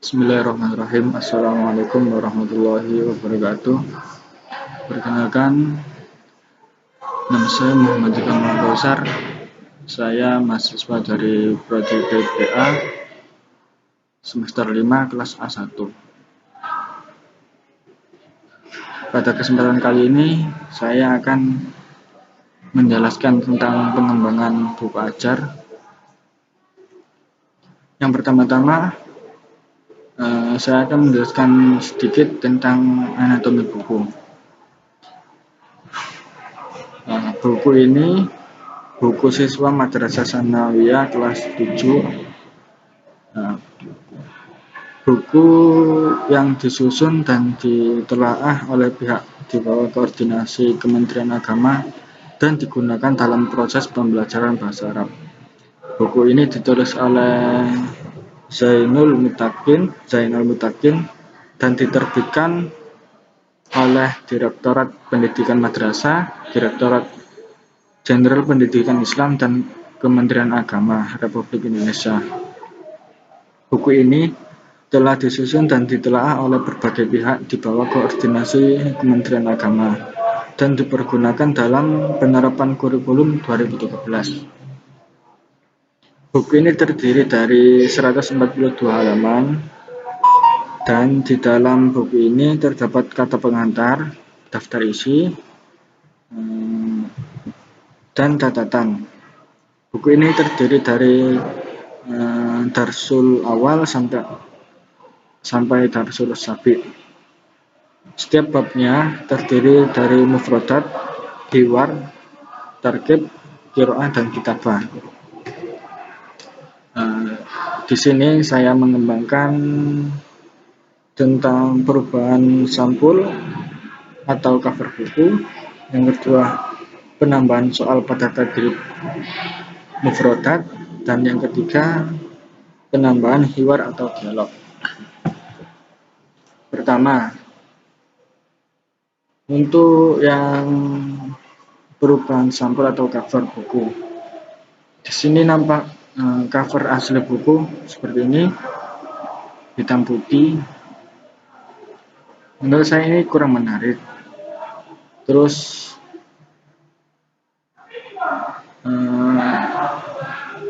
Bismillahirrahmanirrahim. Assalamualaikum warahmatullahi wabarakatuh. Perkenalkan, nama saya Muhammad Kamal Kausar. Saya mahasiswa dari Prodi BPA semester 5 kelas A1. Pada kesempatan kali ini saya akan menjelaskan tentang pengembangan buku ajar. Yang pertama-tama saya akan menjelaskan sedikit tentang anatomi buku. Buku ini buku siswa Madrasah Tsanawiyah kelas 7. Buku yang disusun dan ditelaah oleh pihak di bawah koordinasi Kementerian Agama dan digunakan dalam proses pembelajaran bahasa Arab. Buku ini ditulis oleh Zainul Mutakin dan diterbitkan oleh Direktorat Pendidikan Madrasah, Direktorat Jenderal Pendidikan Islam, dan Kementerian Agama Republik Indonesia. Buku ini telah disusun dan ditelaah oleh berbagai pihak di bawah koordinasi Kementerian Agama dan dipergunakan dalam penerapan kurikulum 2017. Buku ini terdiri dari 142 halaman dan di dalam buku ini terdapat kata pengantar, daftar isi, dan catatan. Buku ini terdiri dari darsul awal sampai darsul sabi. Setiap babnya terdiri dari mufradat, hiwar, tarkib, qiraah, dan kitabah. Di sini saya mengembangkan tentang perubahan sampul atau cover buku. Yang kedua, penambahan soal pada tadrib mufradat, dan yang ketiga, penambahan hiwar atau dialog. Pertama, untuk yang perubahan sampul atau cover buku. Di sini nampak cover asli buku seperti ini, hitam putih. Menurut saya ini kurang menarik. Terus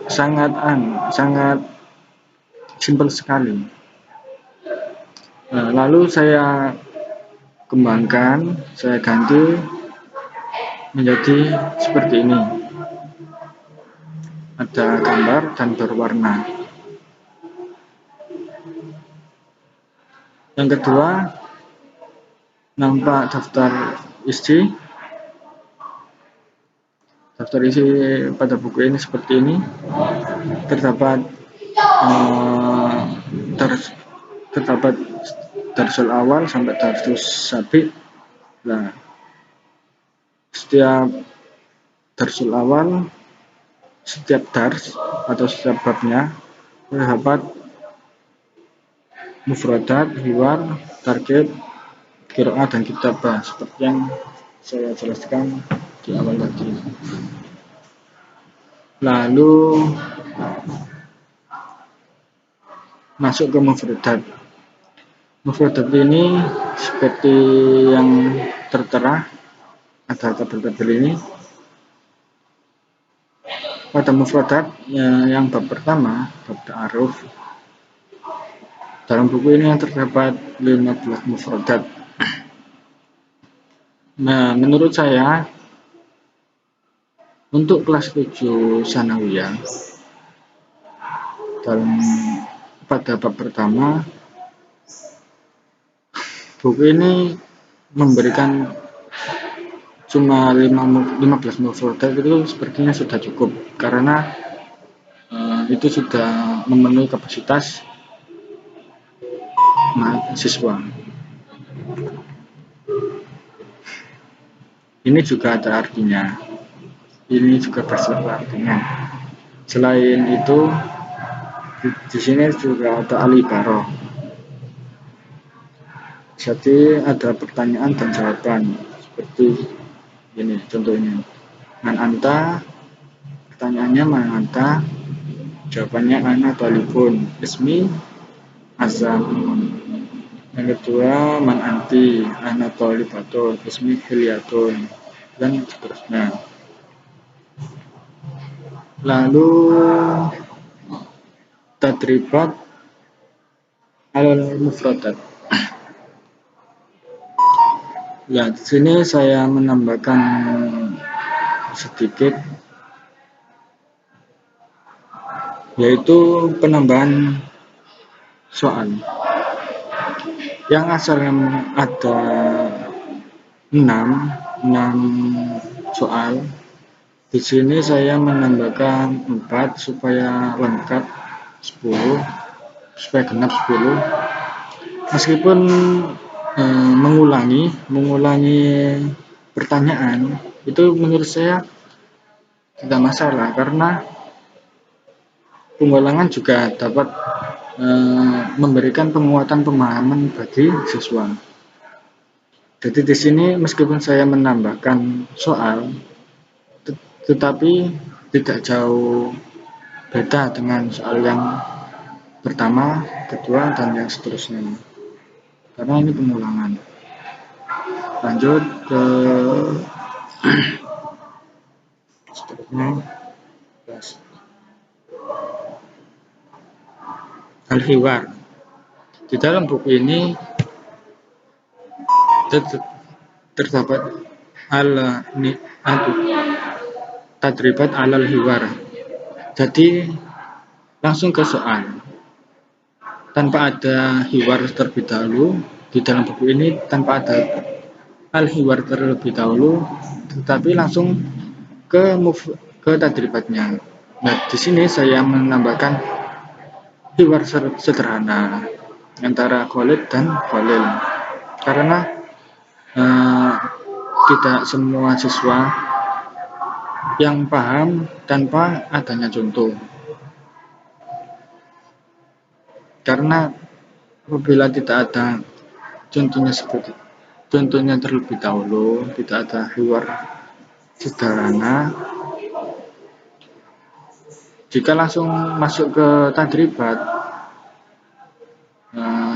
sangat simpel sekali. Lalu saya kembangkan, saya ganti menjadi seperti ini. Ada gambar dan berwarna. Yang kedua, nampak daftar isi. Daftar isi pada buku ini seperti ini. Terdapat darsul awal sampai darsul sabi. Nah, setiap darsul awal, setiap dars atau setiap babnya terdapat mufradat, hiwar, tarkib, qiraah, dan kitabah seperti yang saya jelaskan di awal tadi. Lalu masuk ke mufradat. Mufradat ini seperti yang tertera, ada tabel-tabel ini. Pada mufradat yang bab pertama, bab ta'aruf, dalam buku ini terdapat 15 mufradat. Nah, menurut saya untuk kelas 7 Tsanawiyah pada bab pertama, buku ini memberikan cuma 15 mufradat. Itu sepertinya sudah cukup, karena itu sudah memenuhi kapasitas mahasiswa. Ini juga ada artinya, ini juga beserta artinya. Selain itu, di sini juga ada al-ibarah. Jadi ada pertanyaan dan jawaban seperti ini contohnya. Man anta, pertanyaannya man anta, jawabannya ana talibun, ismi azam. Yang kedua, man anti, ana tholibatun, ismi hilyatun, dan seterusnya. Lalu tadribat alal mufradat. Ya, di sini saya menambahkan sedikit, yaitu penambahan soal yang asalnya ada 6 soal. Di sini saya menambahkan 4 supaya lengkap 10, supaya genap 10. Meskipun mengulangi pertanyaan itu menurut saya tidak masalah, karena pengulangan juga dapat memberikan penguatan pemahaman bagi siswa. Jadi di sini meskipun saya menambahkan soal, tetapi tidak jauh beda dengan soal yang pertama, kedua, dan yang seterusnya, karena ini pengulangan. Lanjut ke seterusnya, al-hiwar. Di dalam buku ini terdapat tadribat alal hiwar. Jadi langsung ke soal, tanpa ada hiwar terlebih dahulu. Di dalam buku ini tanpa ada al-hiwar terlebih dahulu, tetapi langsung ke tadribatnya. Nah, di sini saya menambahkan hiwar sederhana antara Khalid dan Khalil, karena tidak semua siswa yang paham tanpa adanya contoh. Karena apabila tidak ada contohnya terlebih dahulu, tidak ada hiwar sederhana, jika langsung masuk ke tadribat,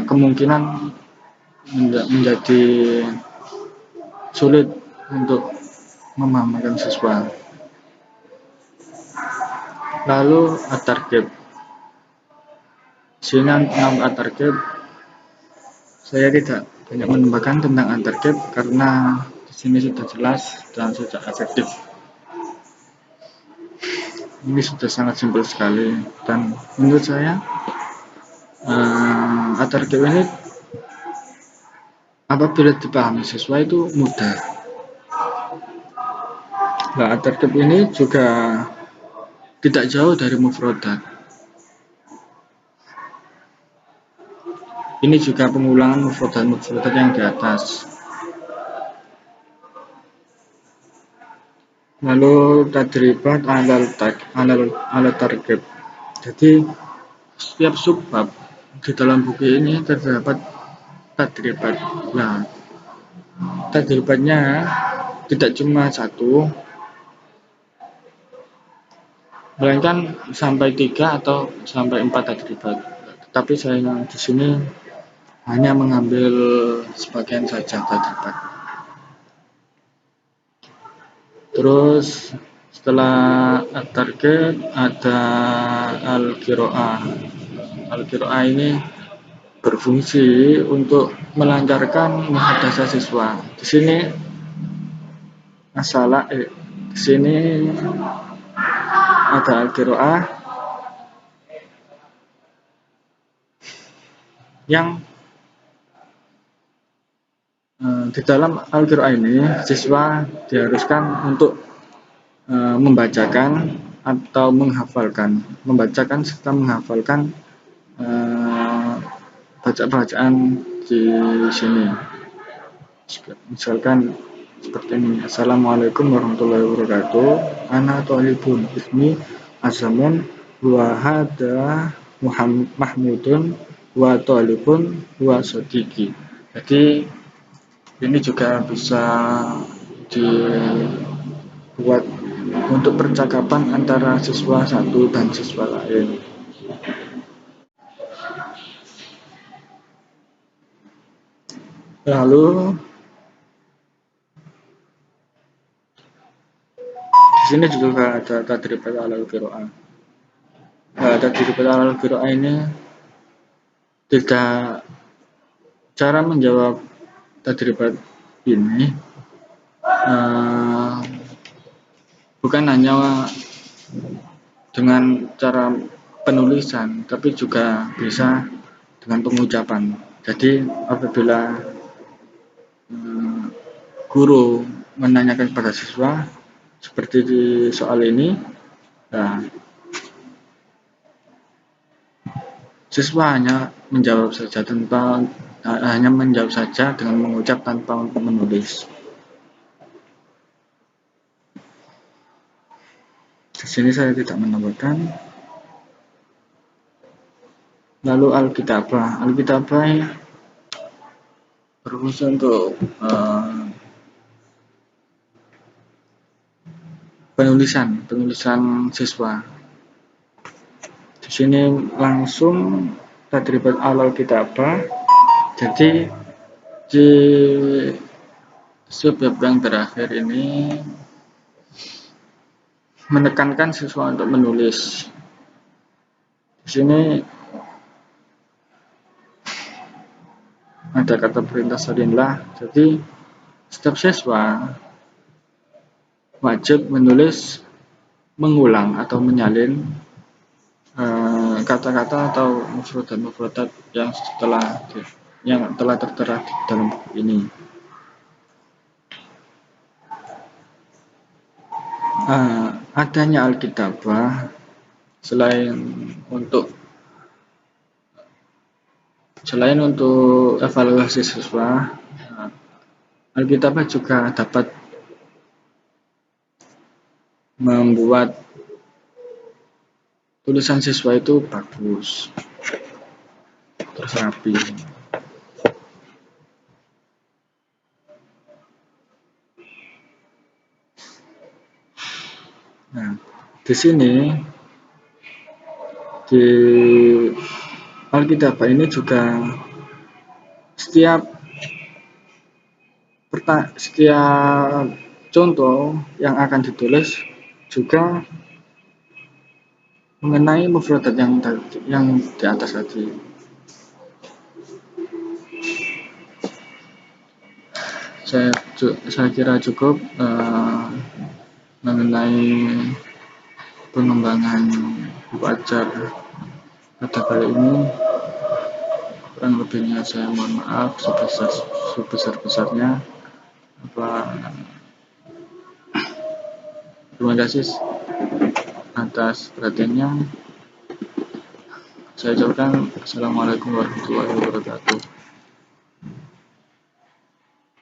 kemungkinan menjadi sulit untuk memahamkan siswa. Lalu at-targhib. Sini tentang at-targhib, saya tidak banyak menambahkan tentang at-targhib karena di sini sudah jelas dan sudah efektif. Ini sudah sangat simpel sekali, dan menurut saya at-targhib ini apabila dipahami siswa itu mudah. Nah, at-targhib ini juga tidak jauh dari mufradat. Ini juga pengulangan mufradat yang di atas. Lalu tadribat alal targhib. Jadi setiap subbab di dalam buku ini terdapat tadribat. Nah, tadribatnya tidak cuma satu, melainkan sampai 3 atau sampai 4 tadribat. Tetapi saya di sini hanya mengambil sebagian saja tadribat. Terus setelah at-targhib ada al-qiraah. Al-qiraah ini berfungsi untuk melancarkan muhadzatsah siswa. Di sini di sini ada al-qiraah yang di dalam al-qiraah ini siswa diharuskan untuk membacakan atau membacakan serta menghafalkan bacaan di sini. Misalkan seperti ini: Assalamualaikum warahmatullahi wabarakatuh. Ana thalibun, ismi azamun, wa hada mahmudun, wa thalibun, wa sadiqi. Jadi ini juga bisa dibuat untuk percakapan antara siswa satu dan siswa lain. Lalu di sini juga ada tadribat alal qiraah. Tadribat alal qiraah ini tidak cara menjawab tadribat ini bukan hanya dengan cara penulisan, tapi juga bisa dengan pengucapan. Jadi apabila guru menanyakan kepada siswa seperti di soal ini, nah, siswa hanya menjawab saja dengan mengucap tanpa menulis. Di sini saya tidak menambahkan. Lalu Alkitabah berfungsi untuk penulisan siswa. Di sini langsung tadribat alal kitabah. Jadi di subbab yang terakhir ini menekankan siswa untuk menulis. Di sini ada kata perintah salinlah. Jadi setiap siswa wajib menulis, mengulang atau menyalin kata-kata atau mufradat yang telah tertera di dalam buku ini. Adanya Alkitabah selain untuk evaluasi siswa, Alkitabah juga dapat membuat tulisan siswa itu bagus, terus rapi. Nah, di sini di Alkitabah ini juga setiap contoh yang akan ditulis juga mengenai mufradat yang di atas tadi. Saya kira cukup mengenai pengembangan buku ajar pada kali ini. Kurang lebihnya saya mohon maaf sebesar-besarnya. Terima kasih atas perhatiannya. Saya ucapkan Assalamualaikum warahmatullahi wabarakatuh.